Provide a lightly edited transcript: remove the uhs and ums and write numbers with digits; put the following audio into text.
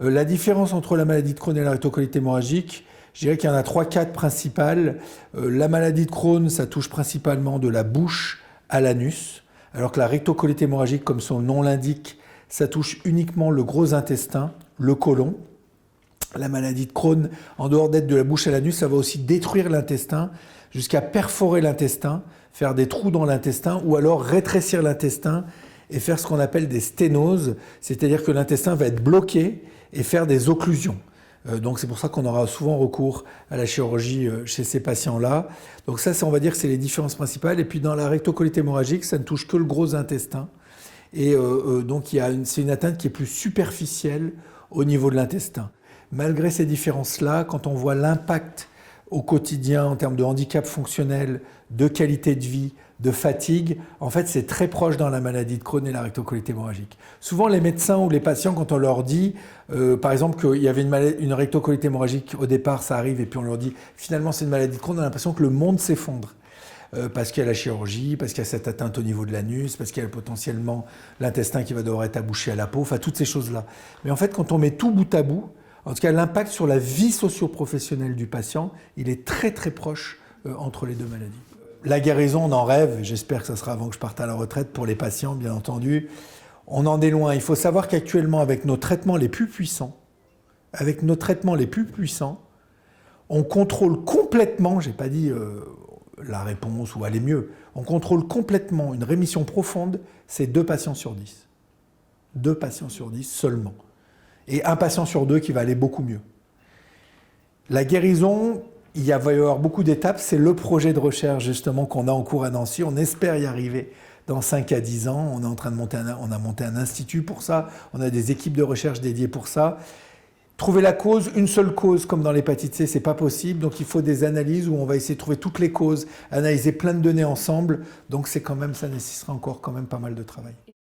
La différence entre la maladie de Crohn et la rectocolite hémorragique, je dirais qu'il y en a 3-4 principales. La maladie de Crohn, ça touche principalement de la bouche à l'anus, alors que la rectocolite hémorragique, comme son nom l'indique, ça touche uniquement le gros intestin, le côlon. La maladie de Crohn, en dehors d'être de la bouche à l'anus, ça va aussi détruire l'intestin, jusqu'à perforer l'intestin, faire des trous dans l'intestin, ou alors rétrécir l'intestin et faire ce qu'on appelle des sténoses, c'est-à-dire que l'intestin va être bloqué et faire des occlusions. Donc c'est pour ça qu'on aura souvent recours à la chirurgie chez ces patients-là. Donc ça, on va dire que c'est les différences principales. Et puis dans la rectocolite hémorragique, ça ne touche que le gros intestin. Et donc c'est une atteinte qui est plus superficielle au niveau de l'intestin. Malgré ces différences-là, quand on voit l'impact au quotidien en termes de handicap fonctionnel, de qualité de vie, de fatigue, en fait c'est très proche dans la maladie de Crohn et la rectocolite hémorragique. Souvent les médecins ou les patients, quand on leur dit par exemple qu'il y avait une rectocolite hémorragique au départ, ça arrive, et puis on leur dit finalement c'est une maladie de Crohn, on a l'impression que le monde s'effondre. Parce qu'il y a la chirurgie, parce qu'il y a cette atteinte au niveau de l'anus, parce qu'il y a potentiellement l'intestin qui va devoir être abouché à la peau, enfin toutes ces choses-là. Mais en fait quand on met tout bout à bout, en tout cas l'impact sur la vie socio-professionnelle du patient, il est très très proche entre les deux maladies. La guérison, on en rêve, j'espère que ça sera avant que je parte à la retraite pour les patients, bien entendu. On en est loin. Il faut savoir qu'actuellement, avec nos traitements les plus puissants, on contrôle complètement, j'ai pas dit la réponse ou aller mieux, on contrôle complètement une rémission profonde, c'est 2 patients sur 10. 2 patients sur 10 seulement. Et 1 patient sur 2 qui va aller beaucoup mieux. La guérison, va y avoir beaucoup d'étapes. C'est le projet de recherche justement qu'on a en cours à Nancy. On espère y arriver dans 5 à 10 ans. On est en train de monter on a monté un institut pour ça. On a des équipes de recherche dédiées pour ça. Trouver la cause, une seule cause comme dans l'hépatite C, c'est pas possible. Donc il faut des analyses où on va essayer de trouver toutes les causes, analyser plein de données ensemble. Donc ça nécessitera encore quand même pas mal de travail.